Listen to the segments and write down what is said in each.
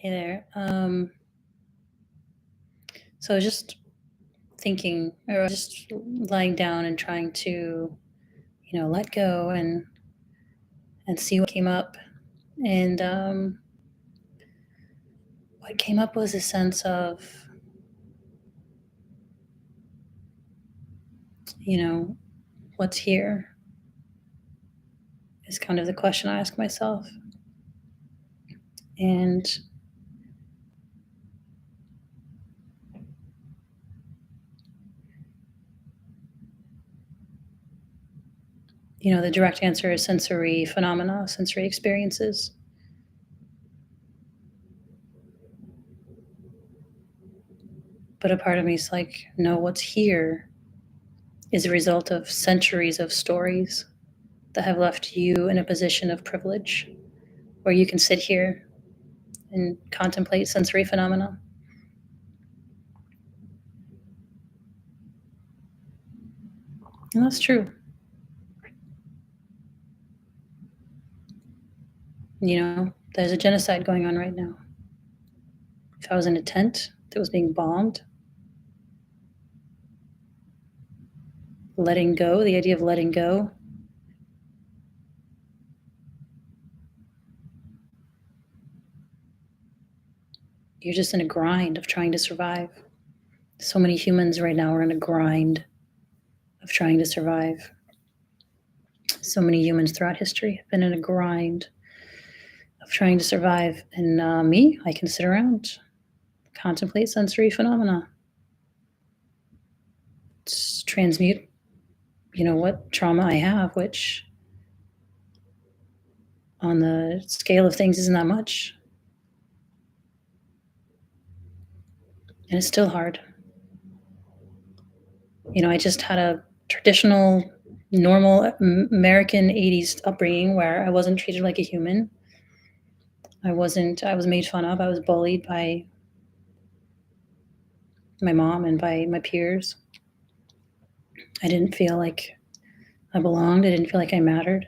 Hey there. So I was just thinking, or just lying down and trying to, let go and see what came up. And what came up was a sense of, you know, what's here is kind of the question I ask myself. And the direct answer is sensory phenomena, sensory experiences. But a part of me is like, no, what's here is a result of centuries of stories that have left you in a position of privilege where you can sit here and contemplate sensory phenomena. And that's true. There's a genocide going on right now. If I was in a tent that was being bombed, letting go, the idea of letting go, you're just in a grind of trying to survive. So many humans right now are in a grind of trying to survive. So many humans throughout history have been in a grind of trying to survive. And me, I can sit around, contemplate sensory phenomena, transmute, what trauma I have, which on the scale of things isn't that much. And it's still hard. I just had a traditional, normal American 80s upbringing where I wasn't treated like a human. I was made fun of. I was bullied by my mom and by my peers. I didn't feel like I belonged. I didn't feel like I mattered.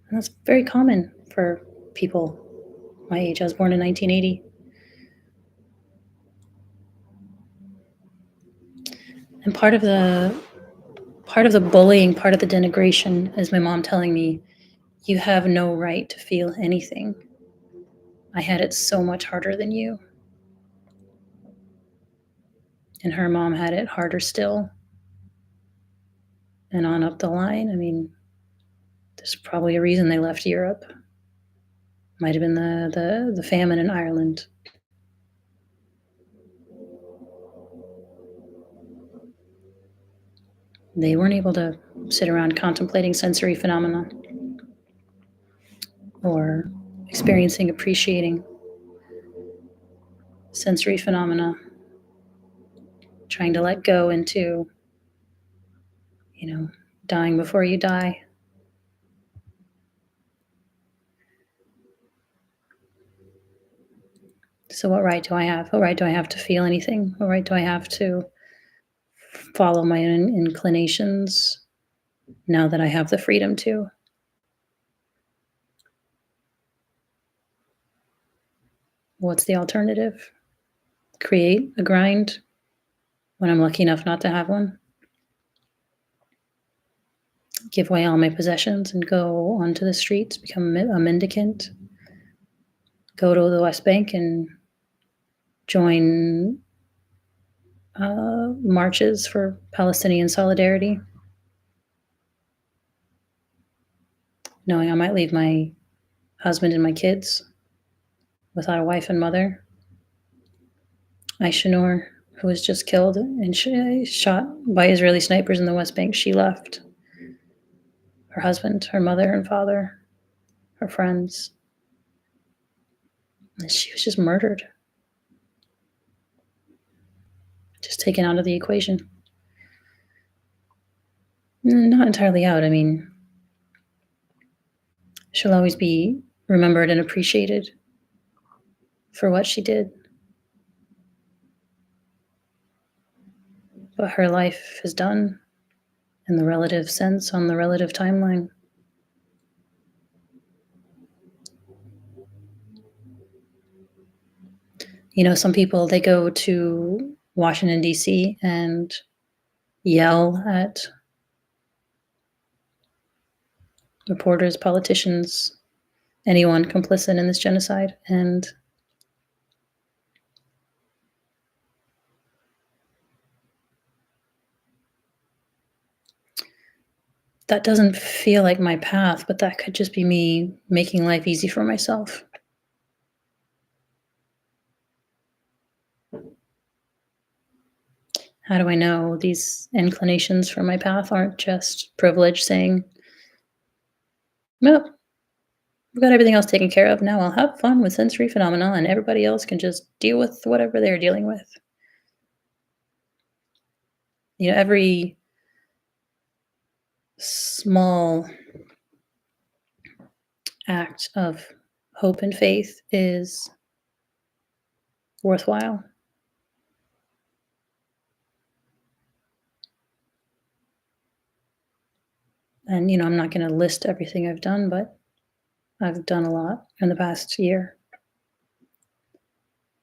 And that's very common for people my age. I was born in 1980. And part of the bullying, part of the denigration is my mom telling me, you have no right to feel anything. I had it so much harder than you. And her mom had it harder still. And on up the line, I mean, there's probably a reason they left Europe. Might have been the famine in Ireland. They weren't able to sit around contemplating sensory phenomena or experiencing, appreciating sensory phenomena, trying to let go into, dying before you die. So, what right do I have? What right do I have to feel anything? What right do I have to follow my own inclinations now that I have the freedom to? What's the alternative? Create a grind when I'm lucky enough not to have one? Give away all my possessions and go onto the streets, become a mendicant, go to the West Bank and join marches for Palestinian solidarity, knowing I might leave my husband and my kids without a wife and mother. Aishanur, who was just killed and shot by Israeli snipers in the West Bank, she left her husband, her mother and father, her friends. And she was just murdered, just taken out of the equation. Not entirely out. I mean, she'll always be remembered and appreciated for what she did. But her life is done in the relative sense, on the relative timeline. Some people, they go to Washington, D.C. and yell at reporters, politicians, anyone complicit in this genocide. And that doesn't feel like my path, but that could just be me making life easy for myself. How do I know these inclinations for my path aren't just privilege saying, well, we've got everything else taken care of. Now I'll have fun with sensory phenomena and everybody else can just deal with whatever they're dealing with. Every small act of hope and faith is worthwhile. And, I'm not going to list everything I've done, but I've done a lot in the past year.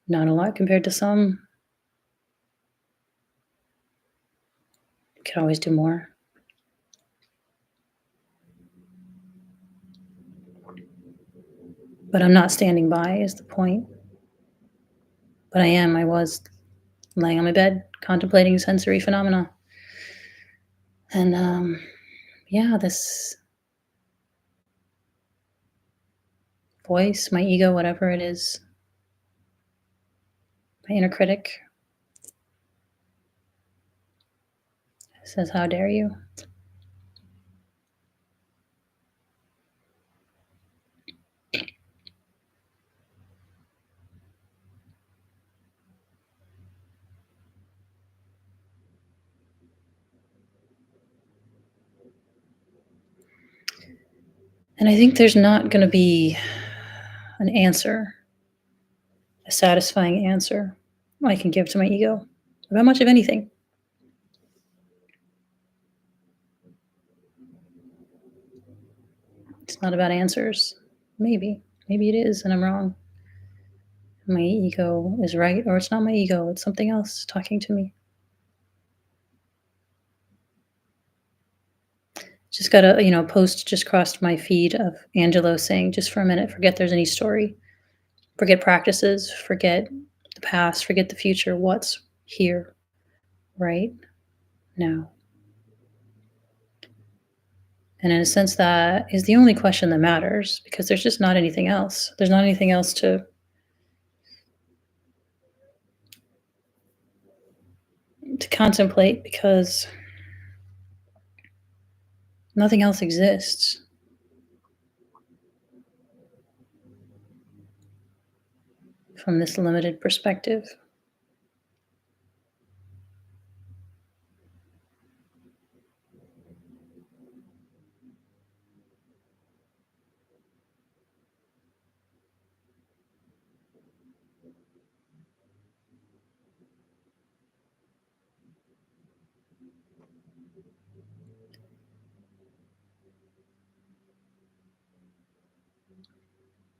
Not a lot compared to some. Could always do more. But I'm not standing by, is the point. But I was laying on my bed, contemplating sensory phenomena. And yeah, this voice, my ego, whatever it is, my inner critic says, how dare you? And I think there's not going to be an answer, a satisfying answer I can give to my ego about much of anything. It's not about answers. Maybe. Maybe it is, and I'm wrong. My ego is right, or it's not my ego, it's something else talking to me. Just got a post just crossed my feed of Angelo saying, just for a minute, forget there's any story. Forget practices, forget the past, forget the future. What's here right now? And in a sense, that is the only question that matters because there's just not anything else. There's not anything else to contemplate because nothing else exists. From this limited perspective.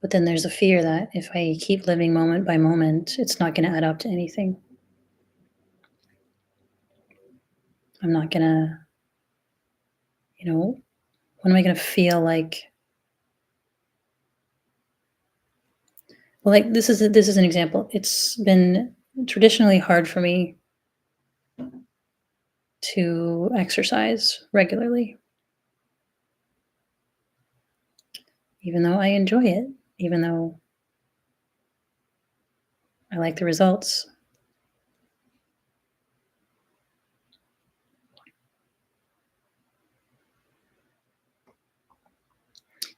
But then there's a fear that if I keep living moment by moment, it's not going to add up to anything. I'm not going to, when am I going to feel like, well, like this is an example. It's been traditionally hard for me to exercise regularly, even though I enjoy it, even though I like the results.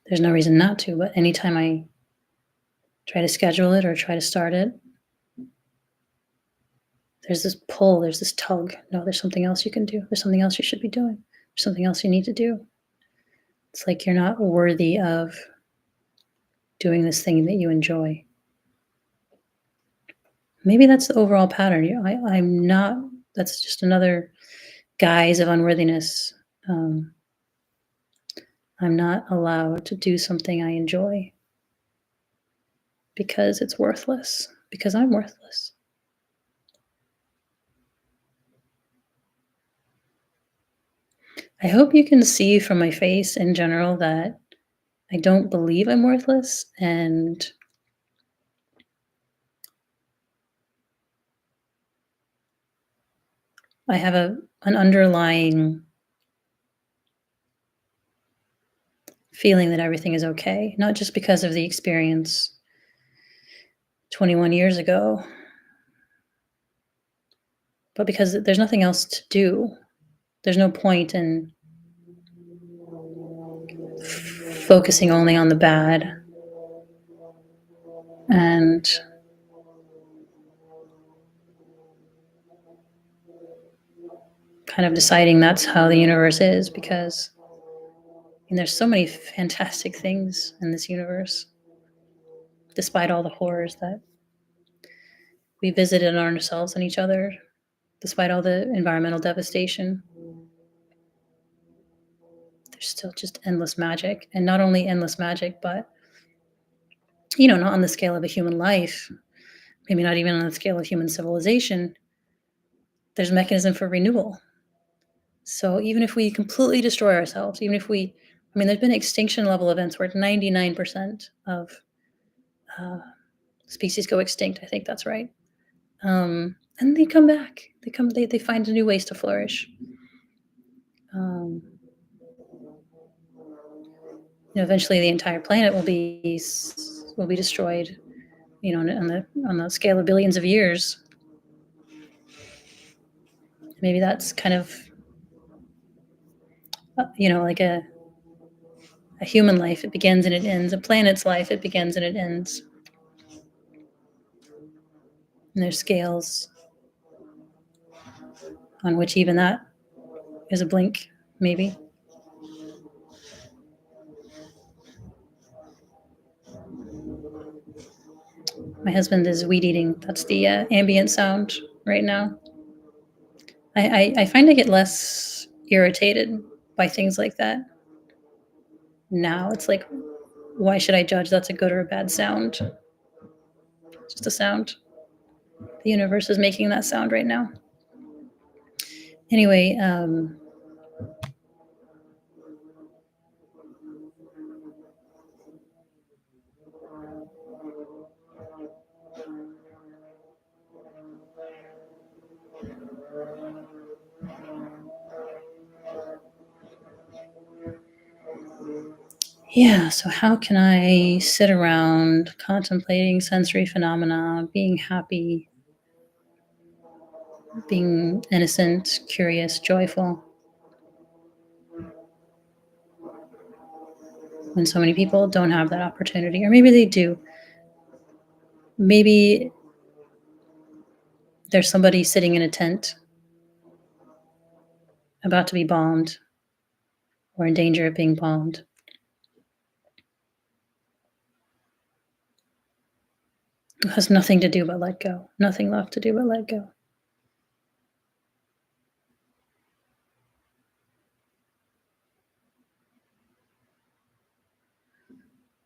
There's no reason not to, but anytime I try to schedule it or try to start it, there's this pull, there's this tug. No, there's something else you can do. There's something else you should be doing. There's something else you need to do. It's like you're not worthy of doing this thing that you enjoy. Maybe that's the overall pattern. I'm not, that's just another guise of unworthiness. I'm not allowed to do something I enjoy because it's worthless. because I'm worthless. I hope you can see from my face in general that I don't believe I'm worthless, and I have an underlying feeling that everything is okay, not just because of the experience 21 years ago, but because there's nothing else to do. There's no point in focusing only on the bad and kind of deciding that's how the universe is, because there's so many fantastic things in this universe, despite all the horrors that we visited on ourselves and each other, despite all the environmental devastation. There's still just endless magic, and not only endless magic, but not on the scale of a human life, maybe not even on the scale of human civilization. There's a mechanism for renewal. So even if we completely destroy ourselves, even if there's been extinction level events where 99% of uh, species go extinct. I think that's right. And they come back. They find new ways to flourish. Um, eventually, the entire planet will be destroyed. On the scale of billions of years. Maybe that's kind of like a human life. It begins and it ends. A planet's life. It begins and it ends. And there's scales on which even that is a blink, maybe. My husband is weed eating. That's the ambient sound right now. I find I get less irritated by things like that now. It's like, why should I judge that's a good or a bad sound? It's just a sound. The universe is making that sound right now. Anyway, yeah, so how can I sit around contemplating sensory phenomena, being happy, being innocent, curious, joyful, when so many people don't have that opportunity? Or maybe they do. Maybe there's somebody sitting in a tent about to be bombed or in danger of being bombed. It has nothing to do but let go. Nothing left to do but let go.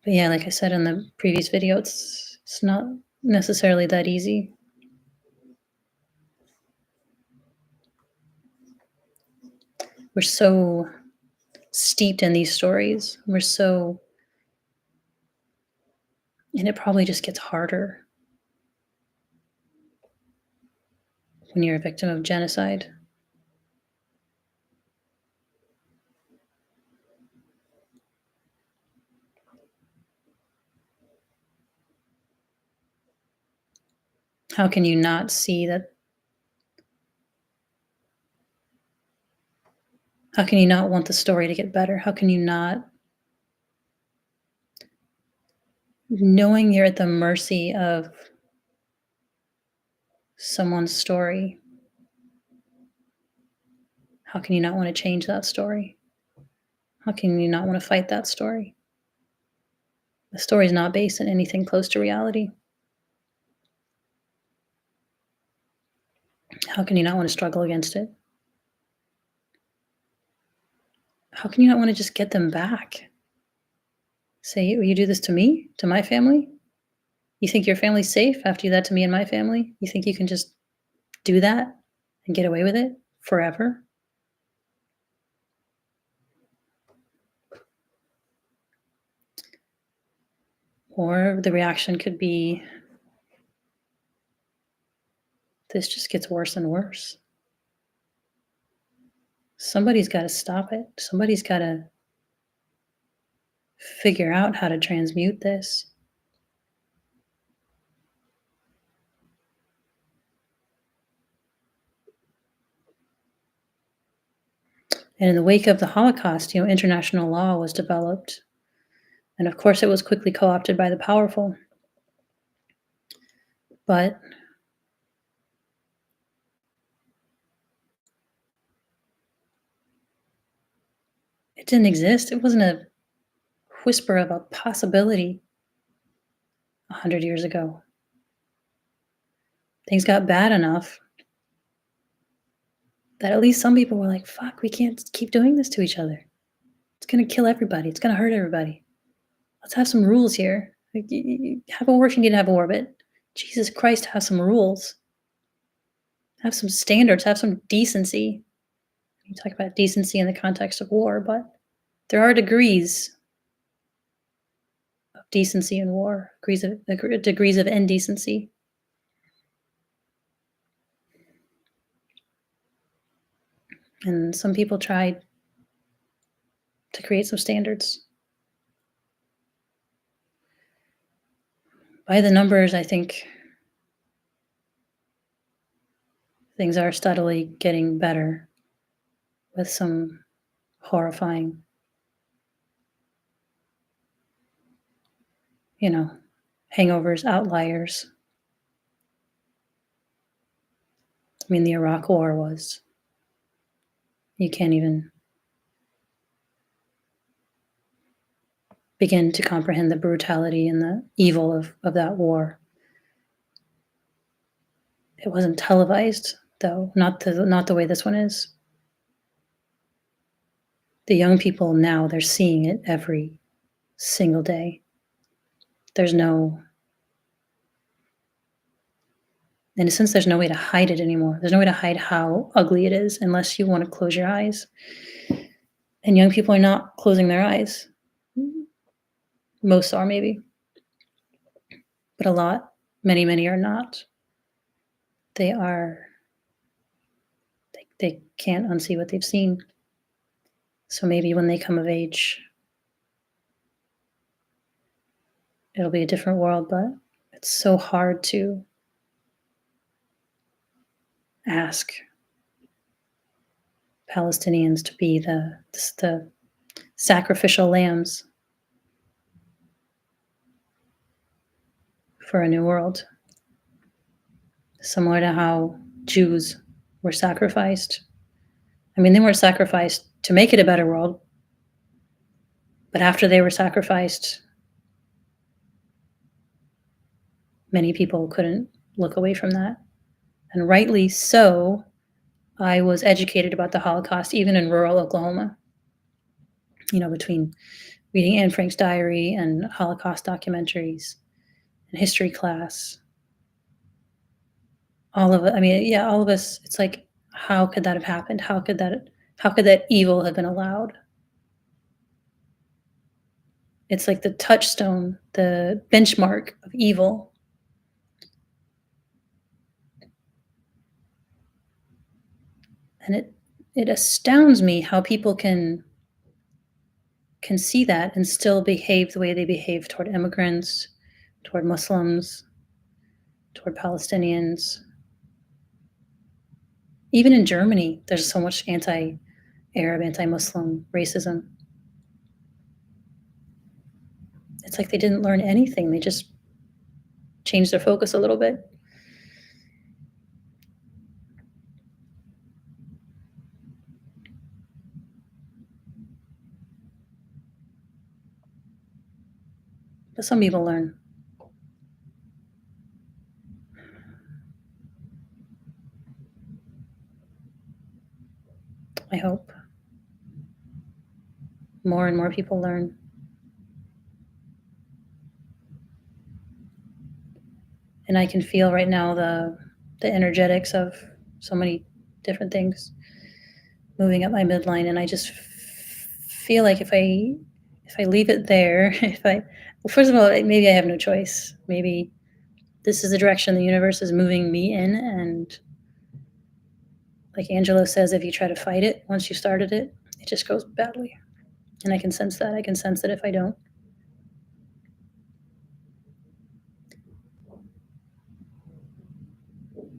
But yeah, like I said in the previous video, it's not necessarily that easy. We're so steeped in these stories. And it probably just gets harder when you're a victim of genocide. How can you not see that? How can you not want the story to get better? How can you not, knowing you're at the mercy of someone's story, how can you not want to change that story? How can you not want to fight that story? The story is not based on anything close to reality. How can you not want to struggle against it? How can you not want to just get them back? Say, will you do this to me, to my family? You think your family's safe after you did that to me and my family? You think you can just do that and get away with it forever? Or the reaction could be, this just gets worse and worse. Somebody's got to stop it. Somebody's got to figure out how to transmute this. And in the wake of the Holocaust, international law was developed. And of course, it was quickly co opted by the powerful. But it didn't exist. It wasn't a whisper of a possibility 100 years ago. Things got bad enough that at least some people were like, fuck, we can't keep doing this to each other. It's going to kill everybody. It's going to hurt everybody. Let's have some rules here. Like, you have a war if you need to have a war, but Jesus Christ, have some rules. Have some standards. Have some decency. You talk about decency in the context of war, but there are degrees of decency in war, degrees of indecency. And some people tried to create some standards. By the numbers, I think things are steadily getting better with some horrifying, hangovers, outliers. I mean, the Iraq War was, you can't even begin to comprehend the brutality and the evil of that war. It wasn't televised, though, not the way this one is. The young people now, they're seeing it every single day. In a sense, there's no way to hide it anymore. There's no way to hide how ugly it is unless you want to close your eyes. And young people are not closing their eyes. Most are, maybe. But a lot, many are not. They can't unsee what they've seen. So maybe when they come of age, it'll be a different world, but it's so hard to ask Palestinians to be the sacrificial lambs for a new world. Similar to how Jews were sacrificed. I mean, they weren't sacrificed to make it a better world, but after they were sacrificed, many people couldn't look away from that. And rightly so. I was educated about the Holocaust even in rural Oklahoma, between reading Anne Frank's diary and Holocaust documentaries and history class. All of it. I mean, yeah, all of us, it's like, how could that have happened? How could that evil have been allowed? It's like the touchstone, the benchmark of evil. And it astounds me how people can see that and still behave the way they behave toward immigrants, toward Muslims, toward Palestinians. Even in Germany, there's so much anti-Arab, anti-Muslim racism. It's like they didn't learn anything. They just changed their focus a little bit. But some people learn. I hope. More and more people learn. And I can feel right now the energetics of so many different things moving up my midline, and I just feel like if I leave it there, if I well, first of all, maybe I have no choice. Maybe this is the direction the universe is moving me in, and like Angela says, if you try to fight it, once you started it, it just goes badly. And I can sense that. I can sense that if I don't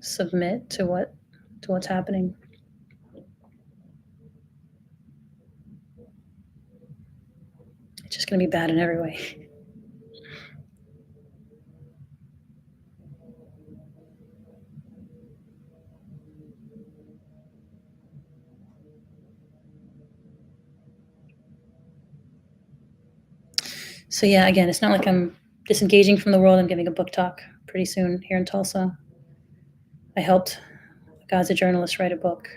submit to what's happening, it's just going to be bad in every way. So yeah, again, it's not like I'm disengaging from the world. I'm giving a book talk pretty soon here in Tulsa. I helped God's a journalist write a book,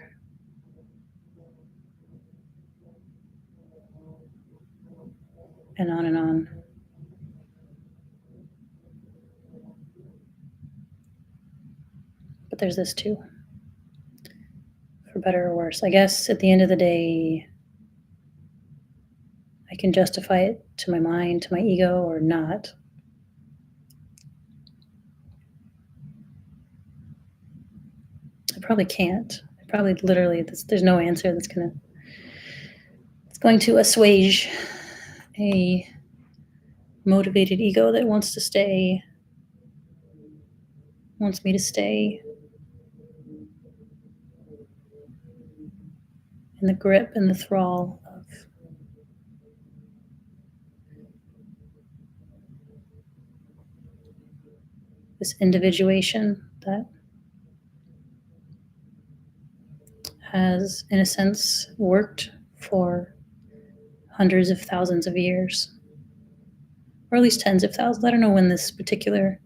and on and on. But there's this too, for better or worse. I guess at the end of the day, I can justify it to my mind, to my ego, or not. I probably can't. I probably literally, there's no answer that's going to assuage a motivated ego that wants me to stay in the grip and the thrall of this individuation that has, in a sense, worked for hundreds of thousands of years, or at least tens of thousands. I don't know when this particular.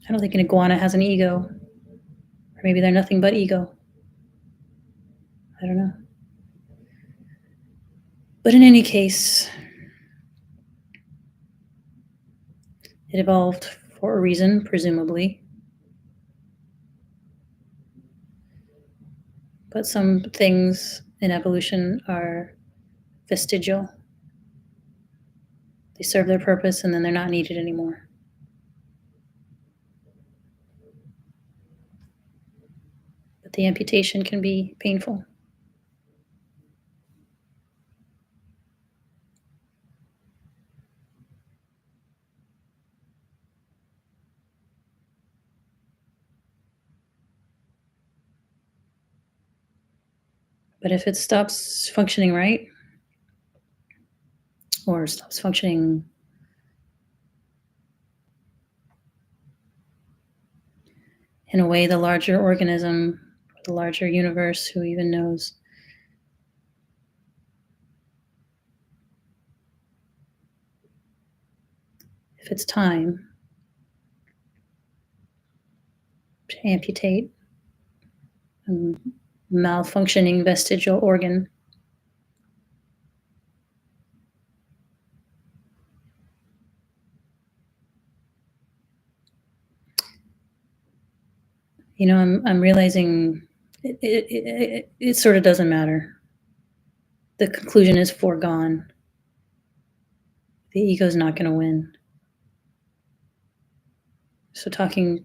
I don't think an iguana has an ego, or maybe they're nothing but ego. I don't know. But in any case, it evolved for a reason, presumably. But some things in evolution are vestigial. They serve their purpose and then they're not needed anymore. But the amputation can be painful. But if it stops functioning right, or stops functioning in a way the larger organism, the larger universe, who even knows, if it's time to amputate a malfunctioning vestigial organ, I'm realizing it sort of doesn't matter. The conclusion is foregone. The ego's not going to win. So talking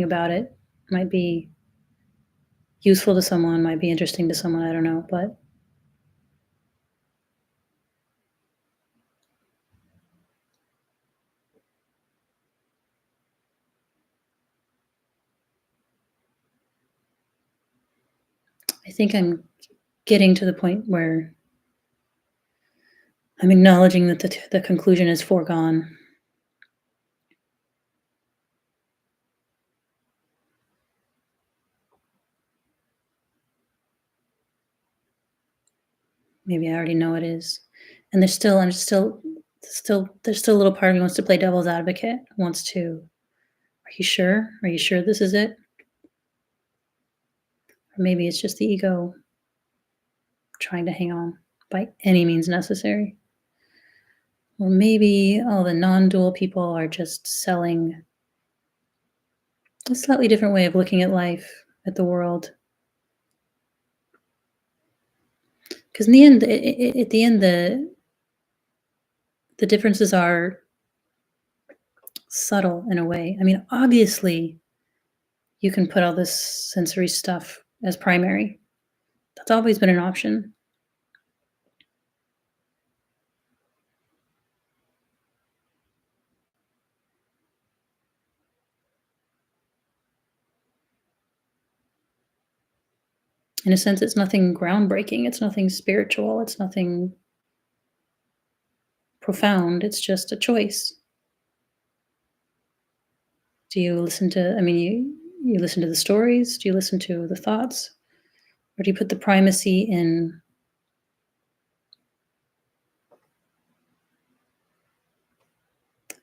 about it might be useful to someone, might be interesting to someone, I don't know, but I think I'm getting to the point where I'm acknowledging that the conclusion is foregone. Maybe I already know it is. And there's still a little part of me wants to play devil's advocate, wants to, are you sure? Are you sure this is it? Or maybe it's just the ego trying to hang on by any means necessary. Or maybe all the non-dual people are just selling a slightly different way of looking at life, at the world. Because in the end, at the end, the differences are subtle in a way. I mean, obviously, you can put all this sensory stuff as primary. That's always been an option. In a sense, it's nothing groundbreaking. It's nothing spiritual. It's nothing profound. It's just a choice. Do you listen to, I mean, you listen to the stories? Do you listen to the thoughts? Or do you put the primacy in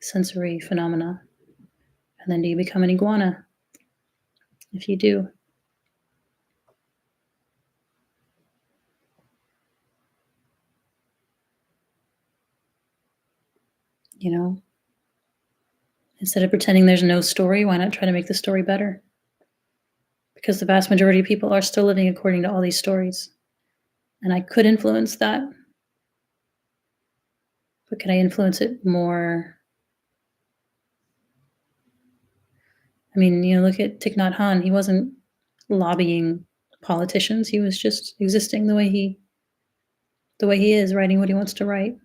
sensory phenomena? And then do you become an iguana? If you do, you know, instead of pretending there's no story, why not try to make the story better? Because the vast majority of people are still living according to all these stories. And I could influence that, but can I influence it more? I mean, look at Thich Nhat Hanh. He wasn't lobbying politicians. He was just existing the way he is, writing what he wants to write.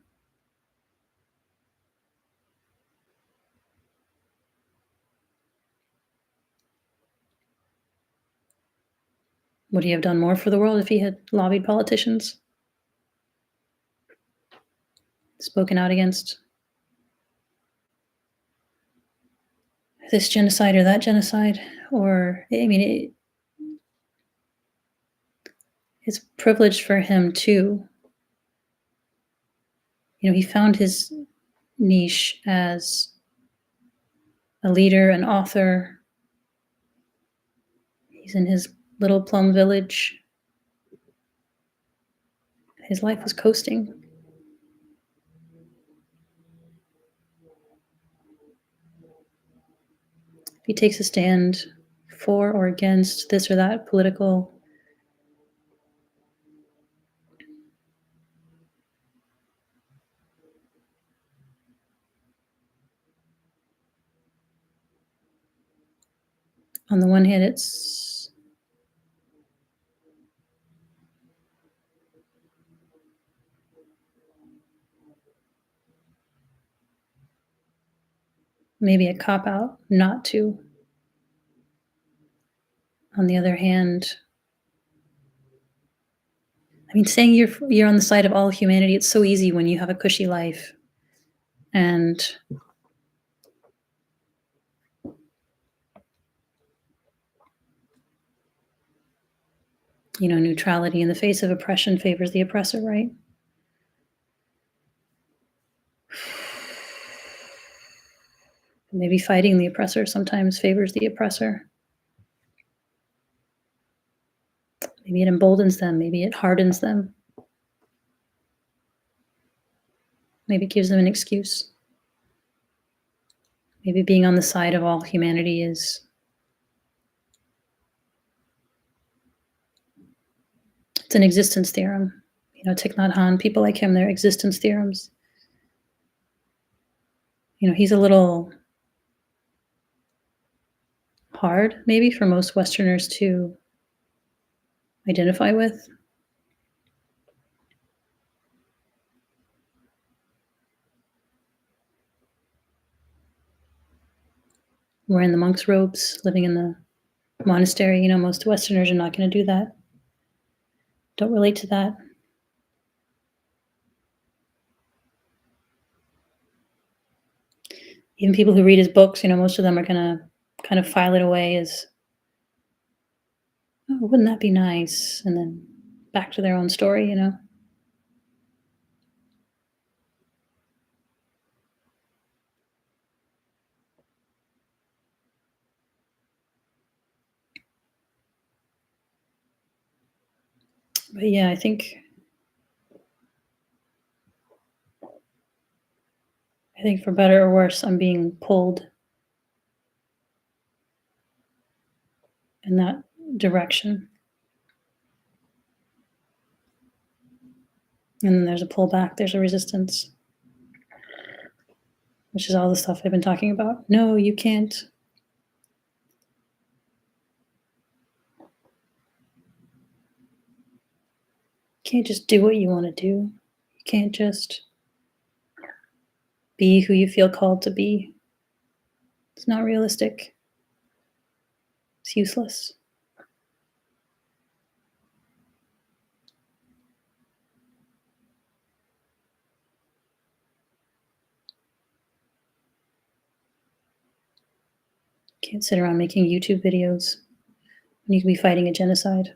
Would he have done more for the world if he had lobbied politicians? Spoken out against this genocide or that genocide? Or, I mean, it's privileged for him too. He found his niche as a leader, an author. He's in his little plum village. His life was coasting. If he takes a stand for or against this or that political on the one hand, it's maybe a cop-out not to. On the other hand, I mean, saying you're on the side of all humanity, it's so easy when you have a cushy life and neutrality in the face of oppression favors the oppressor, right? Maybe fighting the oppressor sometimes favors the oppressor. Maybe it emboldens them. Maybe it hardens them. Maybe it gives them an excuse. Maybe being on the side of all humanity it's an existence theorem. Thich Nhat Hanh, people like him, they're existence theorems. He's a little hard, maybe, for most Westerners to identify with. Wearing the monk's robes, living in the monastery. Most Westerners are not going to do that. Don't relate to that. Even people who read his books, most of them are going to kind of file it away as, oh, wouldn't that be nice? And then back to their own story. But yeah, I think think for better or worse, I'm being pulled in that direction. And then there's a pullback, there's a resistance, which is all the stuff I've been talking about. No, you can't. You can't just do what you want to do. You can't just be who you feel called to be. It's not realistic. It's useless. You can't sit around making YouTube videos when you could be fighting a genocide.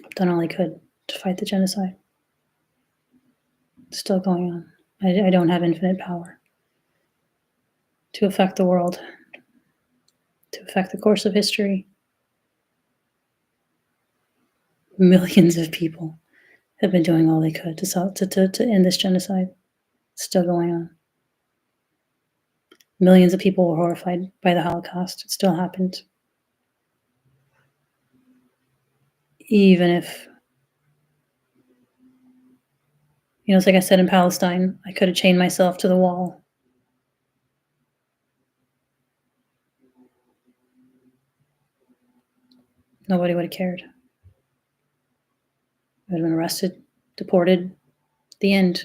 I've done all I could to fight the genocide. It's still going on. I don't have infinite power to affect the world, to affect the course of history. Millions of people have been doing all they could to end this genocide. It's still going on. Millions of people were horrified by the Holocaust. It still happened. Even if, it's like I said in Palestine, I could have chained myself to the wall. Nobody would have cared. I would have been arrested, deported, the end.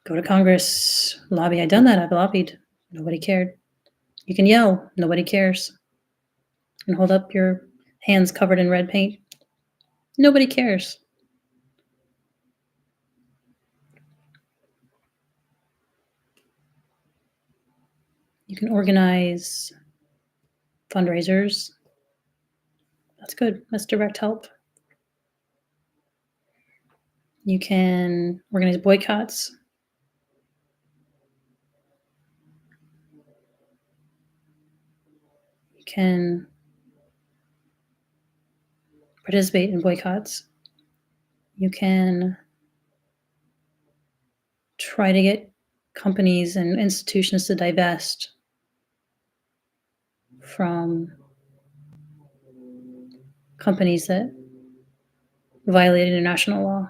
Go to Congress, lobby. I've done that. I've lobbied. Nobody cared. You can yell. Nobody cares. And hold up your hands covered in red paint. Nobody cares. You can organize fundraisers. That's good. That's direct help. You can organize boycotts. You can participate in boycotts. You can try to get companies and institutions to divest from companies that violate international law.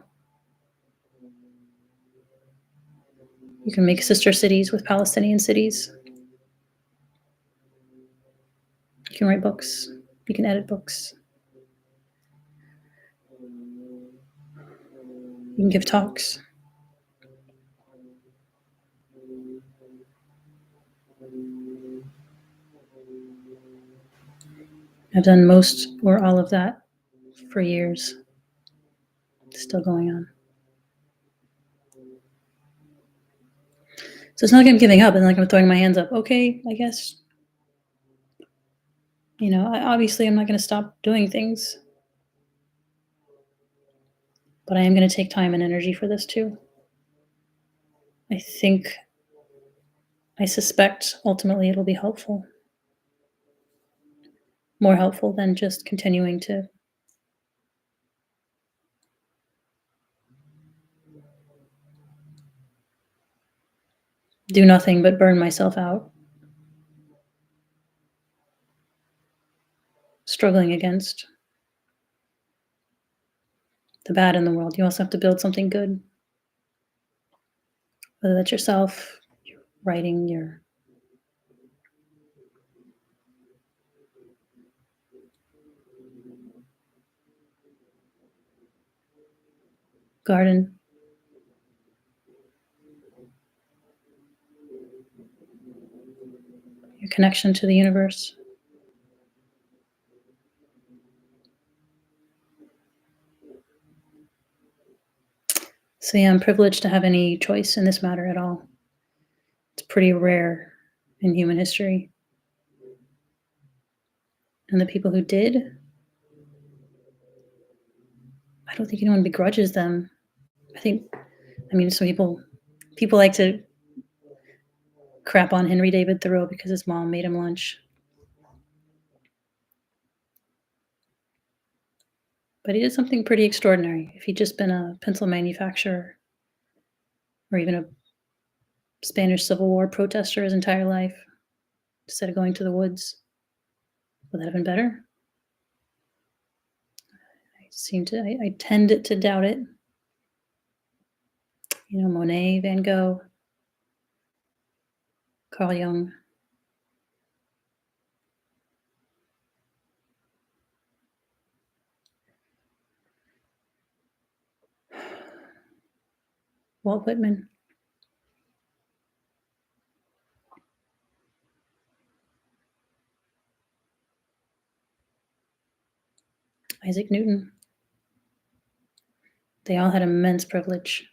You can make sister cities with Palestinian cities. You can write books. You can edit books. You can give talks. I've done most or all of that for years. It's still going on. So it's not like I'm giving up and like I'm throwing my hands up. Okay, I guess. Obviously I'm not going to stop doing things. But I am going to take time and energy for this too. I suspect ultimately it'll be helpful. More helpful than just continuing to do nothing but burn myself out. Struggling against the bad in the world. You also have to build something good. Whether that's yourself, your writing, your garden, your connection to the universe. So yeah, I'm privileged to have any choice in this matter at all. It's pretty rare in human history. And the people who did, I don't think anyone begrudges them. Some people like to crap on Henry David Thoreau because his mom made him lunch. But he did something pretty extraordinary. If he'd just been a pencil manufacturer, or even a Spanish Civil War protester his entire life instead of going to the woods? Would that have been better? I tend to doubt it. Monet, Van Gogh, Carl Jung. Walt Whitman. Isaac Newton. They all had immense privilege.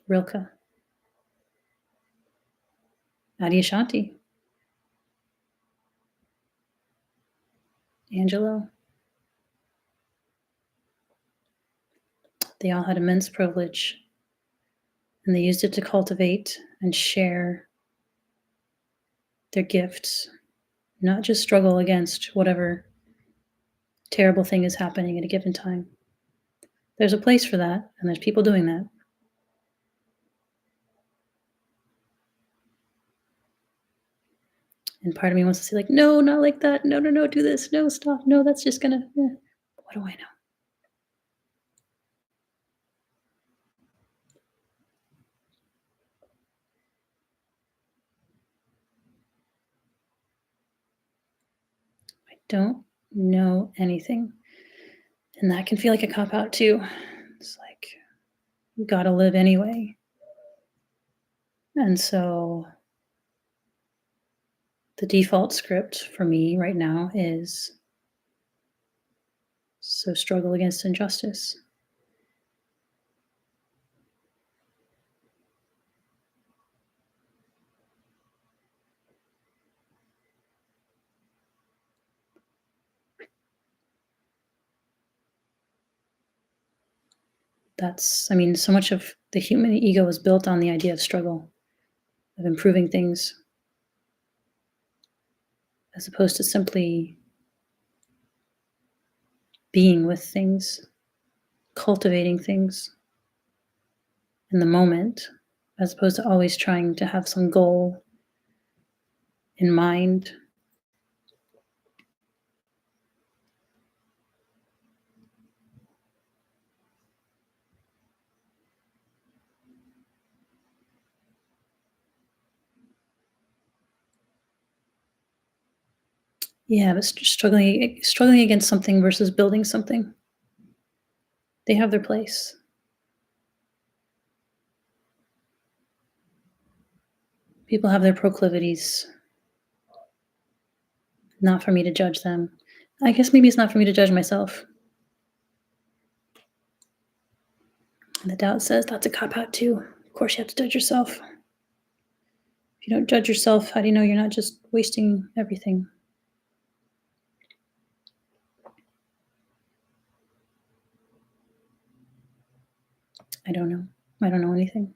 Rilke. Adyashanti. Angelo. They all had immense privilege, and they used it to cultivate and share their gifts, not just struggle against whatever terrible thing is happening at a given time. There's a place for that, and there's people doing that. And part of me wants to say, like, no, not like that. No, do this. No, stop. No, that's just gonna. What do I know? I don't know anything. And that can feel like a cop out too. It's like, you gotta live anyway. And so the default script for me right now is so struggle against injustice. So much of the human ego is built on the idea of struggle, of improving things, as opposed to simply being with things, cultivating things in the moment, as opposed to always trying to have some goal in mind. Yeah, but struggling against something versus building something. They have their place. People have their proclivities. Not for me to judge them. I guess maybe it's not for me to judge myself. And the doubt says that's a cop out too. Of course, you have to judge yourself. If you don't judge yourself, how do you know you're not just wasting everything? I don't know. I don't know anything.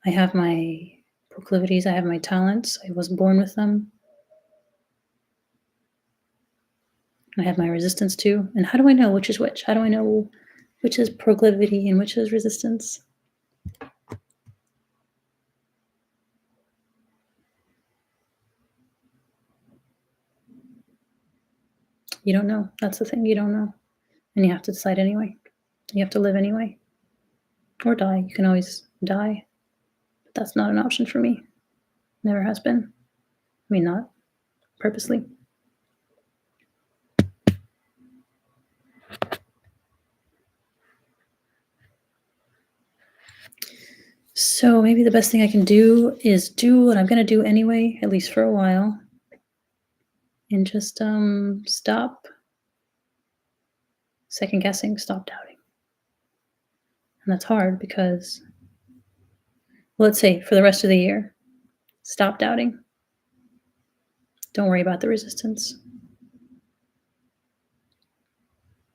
I have my proclivities. I have my talents. I was born with them. I have my resistance too. And how do I know which is which? How do I know which is proclivity and which is resistance? You don't know. That's the thing. You don't know. And you have to decide anyway. You have to live anyway. Or die. You can always die. But that's not an option for me. Never has been. I mean, not purposely. So maybe the best thing I can do is do what I'm going to do anyway, at least for a while, and just stop second guessing, stop doubting. And that's hard because, well, let's say for the rest of the year, stop doubting. Don't worry about the resistance.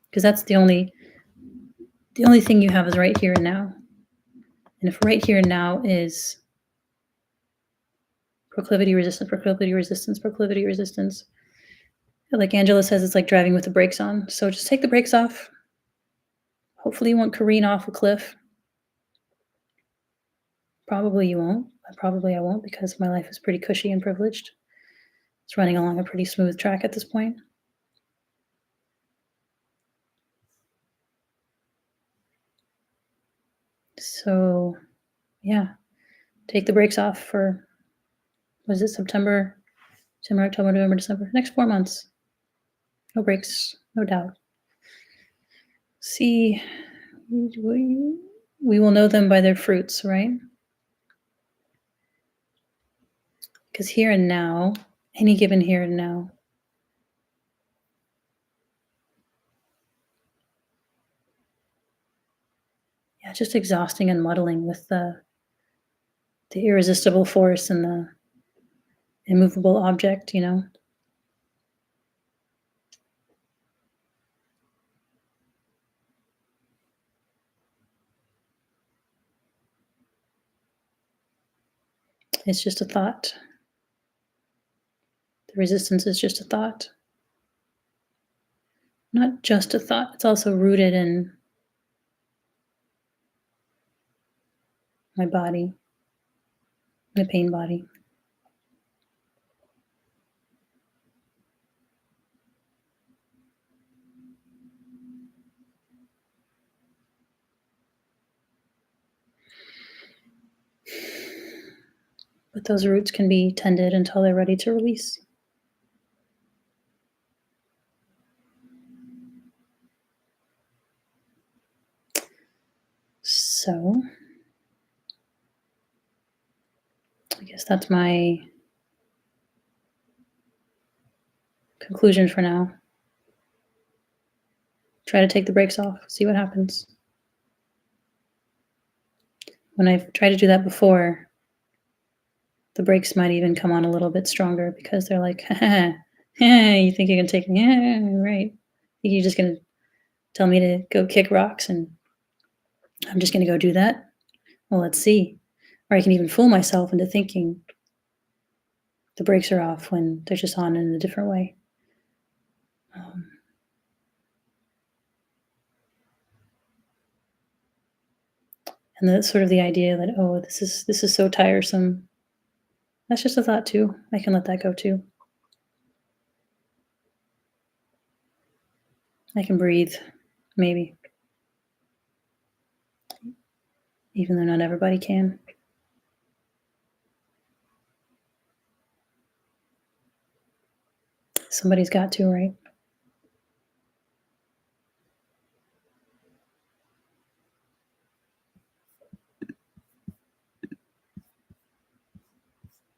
Because that's the only thing you have is right here and now. And if right here and now is proclivity, resistance, proclivity, resistance, proclivity, resistance, like Angela says, it's like driving with the brakes on. So just take the brakes off. Hopefully you won't careen off a cliff. Probably you won't. Probably I won't because my life is pretty cushy and privileged. It's running along a pretty smooth track at this point. So, yeah, take the brakes off for, was it September, October, November, December? Next 4 months. No breaks, no doubt. See, we will know them by their fruits, right? Because here and now, any given here and now, yeah, just exhausting and muddling with the irresistible force and the immovable object, you know? It's just a thought. The resistance is just a thought. Not just a thought, it's also rooted in my body, my pain body. But those roots can be tended until they're ready to release. So, I guess that's my conclusion for now. Try to take the brakes off, see what happens. When I've tried to do that before, the brakes might even come on a little bit stronger because they're like, you think you can take me? Right. You're just going to tell me to go kick rocks and I'm just going to go do that? Well, let's see. Or I can even fool myself into thinking the brakes are off when they're just on in a different way. And that's sort of the idea that, oh, this is so tiresome. That's just a thought too. I can let that go too. I can breathe, maybe. Even though not everybody can. Somebody's got to, right?